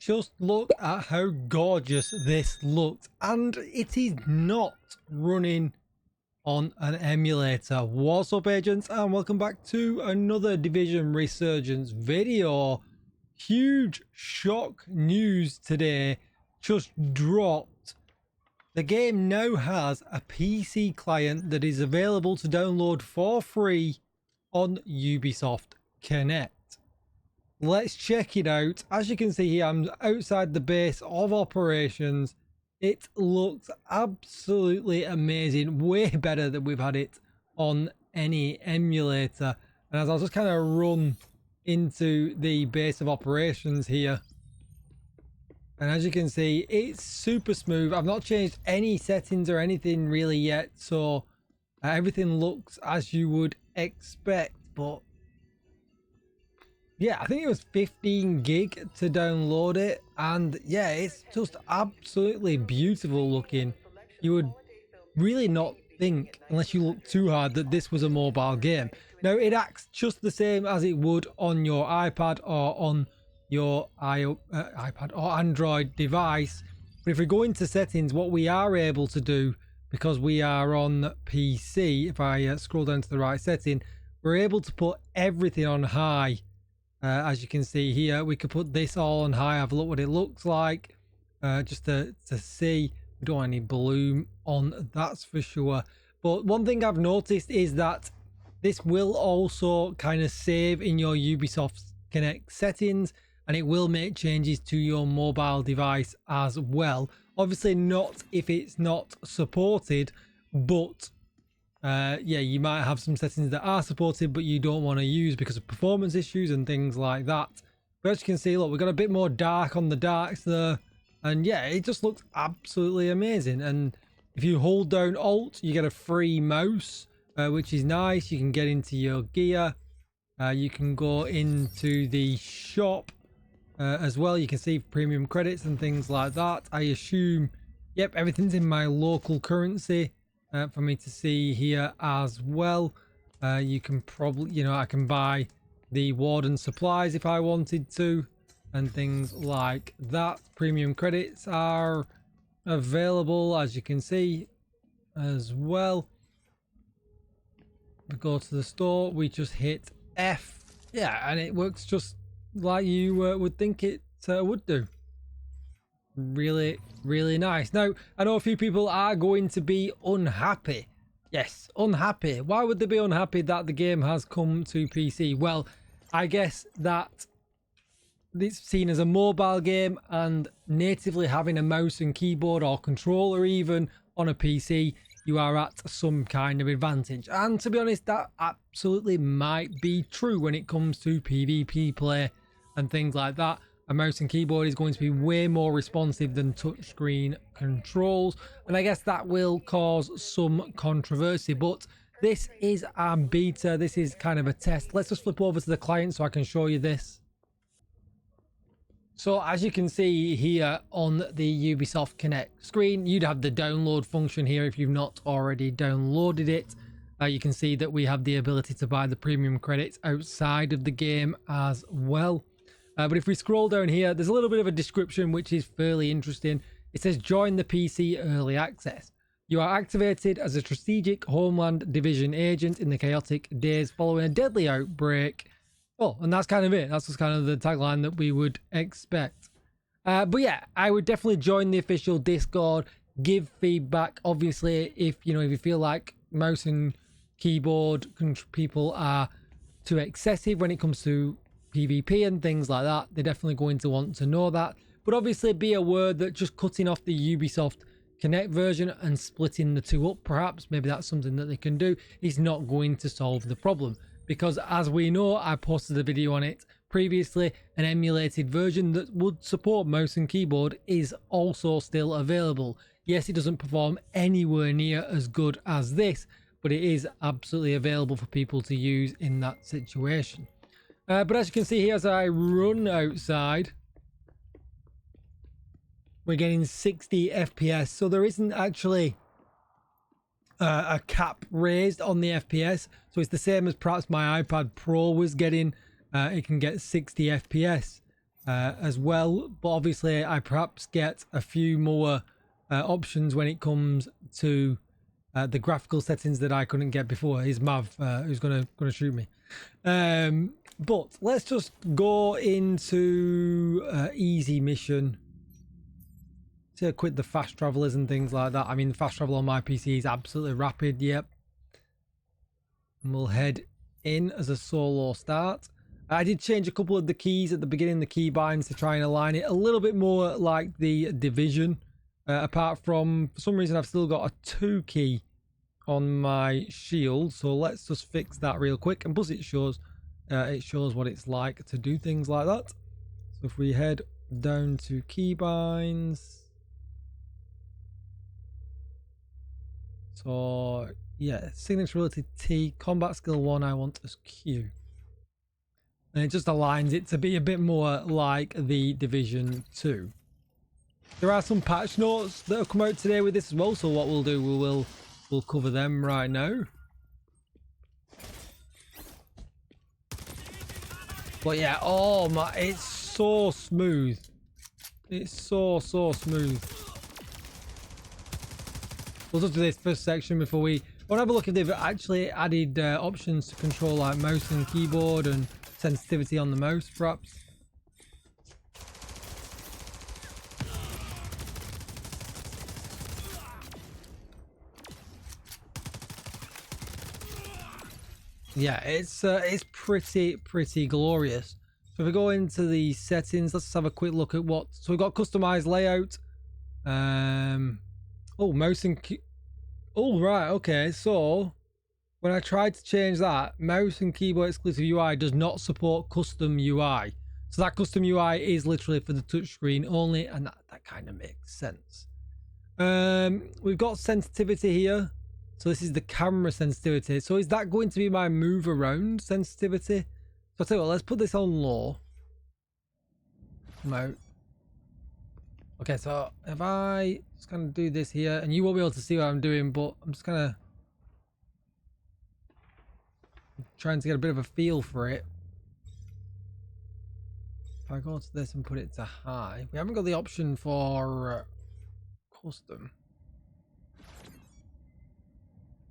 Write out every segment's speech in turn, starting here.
Just look at how gorgeous this looks, and it is not running on an emulator. What's up, agents, and welcome back to another Division Resurgence video. Huge shock news today just dropped. The game now has a PC client that is available to download for free on Ubisoft Connect. Let's check it out. As you can see here, I'm outside the base of operations. It looks absolutely amazing, way better than we've had it on any emulator. And as I'll just kind of run into the base of operations here, and as you can see, it's super smooth. I've not changed any settings or anything really yet, so everything looks as you would expect. But yeah, I think it was 15 gig to download it, and yeah, it's just absolutely beautiful looking. You would really not think, unless you look too hard, that this was a mobile game. Now, it acts just the same as it would on your iPad or on your iPad or Android device. But if we go into settings, what we are able to do, because we are on PC, if I scroll down to the right setting, we're able to put everything on high. As you can see here, we could put this all on high, have a look what it looks like, just to see. We don't want any bloom on, that's for sure. But one thing I've noticed is that this will also kind of save in your Ubisoft Connect settings, and it will make changes to your mobile device as well. Obviously not if it's not supported, but yeah, you might have some settings that are supported but you don't want to use because of performance issues and things like that. But as you can see, look, we've got a bit more dark on the darks there, and yeah, it just looks absolutely amazing. And if you hold down Alt, you get a free mouse, which is nice. You can get into your gear, you can go into the shop as well. You can see premium credits and things like that. I assume, yep, everything's in my local currency for me to see here as well. You can probably, you know, I can buy the Warden supplies if I wanted to and things like that. Premium credits are available, as you can see, as well. We go to the store, we just hit F, yeah, and it works just like you would think it would do. Really nice. Now, I know a few people are going to be unhappy. Yes, unhappy. Why would they be unhappy that the game has come to PC? Well, I guess that it's seen as a mobile game, and natively having a mouse and keyboard or controller even on a PC, you are at some kind of advantage. And to be honest, that absolutely might be true when it comes to PvP play and things like that. A mouse and keyboard is going to be way more responsive than touchscreen controls, and I guess that will cause some controversy. But this is our beta, this is kind of a test. Let's just flip over to the client so I can show you this. So as you can see here on the Ubisoft Connect screen, you'd have the download function here if you've not already downloaded it. You can see that we have the ability to buy the premium credits outside of the game as well. But if we scroll down here, there's a little bit of a description which is fairly interesting. It says, join the PC early access. You are activated as a strategic Homeland Division agent in the chaotic days following a deadly outbreak. Oh, and that's kind of it. That's just kind of the tagline that we would expect. But yeah, I would definitely join the official Discord, give feedback. Obviously, if you feel like mouse and keyboard people are too excessive when it comes to PvP and things like that, they're definitely going to want to know that. But obviously be aware that just cutting off the Ubisoft Connect version and splitting the two up, perhaps, maybe that's something that they can do, is not going to solve the problem. Because as we know, I posted a video on it previously, an emulated version that would support mouse and keyboard is also still available. Yes, it doesn't perform anywhere near as good as this, but it is absolutely available for people to use in that situation. But as you can see here, as I run outside, we're getting 60 FPS. So there isn't actually a cap raised on the FPS. So it's the same as perhaps my iPad Pro was getting. It can get 60 FPS. as well, but obviously I perhaps get a few more options when it comes to the graphical settings that I couldn't get before. Here's Mav, who's gonna shoot me. But let's just go into easy mission to quit the fast travelers and things like that. I mean, the fast travel on my PC is absolutely rapid. Yep. And we'll head in as a solo start. I did change a couple of the keys at the beginning, the key binds, to try and align it a little bit more like the Division. Apart from, for some reason, I've still got a 2 key on my shield. So let's just fix that real quick. And plus it shows what it's like to do things like that. So if we head down to keybinds. So yeah, signature ability T, combat skill 1 I want as Q. And it just aligns it to be a bit more like the Division 2. There are some patch notes that have come out today with this as well, so what we'll do, we'll cover them right now. But yeah, oh my, it's so smooth. It's so smooth. We'll just do this first section before we... I want to have a look if they've actually added options to control like mouse and keyboard and sensitivity on the mouse, perhaps. Yeah, it's pretty glorious. So if we go into the settings, let's have a quick look at what... So we've got customized layout. Oh, mouse and key... Oh, right, okay. So when I tried to change that, mouse and keyboard exclusive UI does not support custom UI. So that custom UI is literally for the touchscreen only, and that kind of makes sense. We've got sensitivity here. So this is the camera sensitivity. So is that going to be my move around sensitivity? So I'll tell you what, let's put this on low. No. Okay, so if I just kind of do this here, and you won't be able to see what I'm doing, but I'm just kind of trying to get a bit of a feel for it. If I go to this and put it to high, we haven't got the option for custom.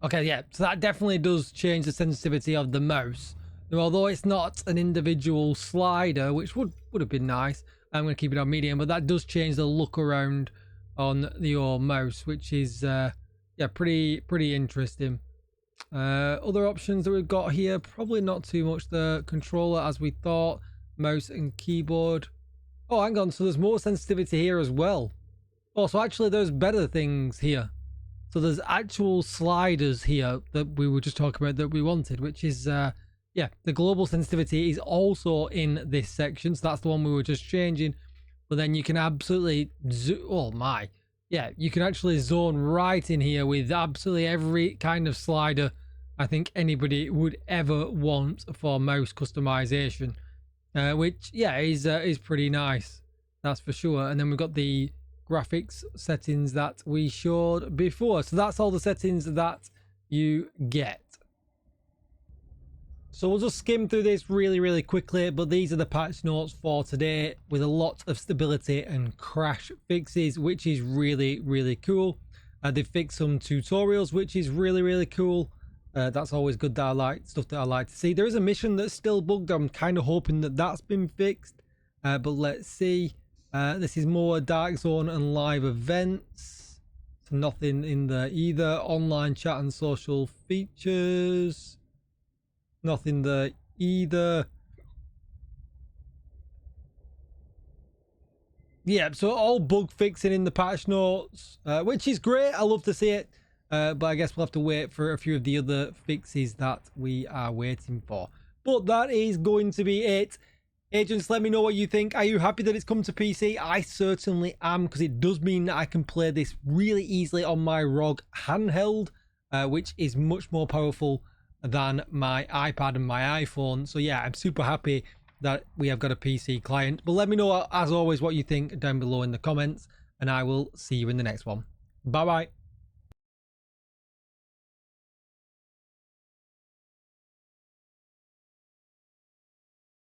Okay, yeah, so that definitely does change the sensitivity of the mouse. Now, although it's not an individual slider, which would have been nice, I'm going to keep it on medium, but that does change the look around on your mouse, which is, yeah, pretty interesting. Other options that we've got here, probably not too much. The controller, as we thought, mouse and keyboard. Oh, hang on, so there's more sensitivity here as well. Oh, so actually there's better things here. So there's actual sliders here that we were just talking about that we wanted, which is, yeah, the global sensitivity is also in this section. So that's the one we were just changing. But then you can absolutely, oh my, yeah, you can actually zone right in here with absolutely every kind of slider I think anybody would ever want for mouse customization, which, yeah, is pretty nice. That's for sure. And then we've got the graphics settings that we showed before. So that's all the settings that you get. So we'll just skim through this really quickly, but these are the patch notes for today with a lot of stability and crash fixes, which is really cool. They've fixed some tutorials, which is really cool. That's always good. That I like stuff that I like to see. There is a mission that's still bugged. I'm kind of hoping that that's been fixed, but let's see. This is more Dark Zone and live events. So nothing in there either. Online chat and social features. Nothing there either. Yeah, so all bug fixing in the patch notes, which is great. I love to see it. But I guess we'll have to wait for a few of the other fixes that we are waiting for. But that is going to be it. Agents, let me know what you think. Are you happy that it's come to PC? I certainly am, because it does mean that I can play this really easily on my ROG handheld, which is much more powerful than my iPad and my iPhone. So yeah, I'm super happy that we have got a PC client. But let me know, as always, what you think down below in the comments, and I will see you in the next one. Bye bye.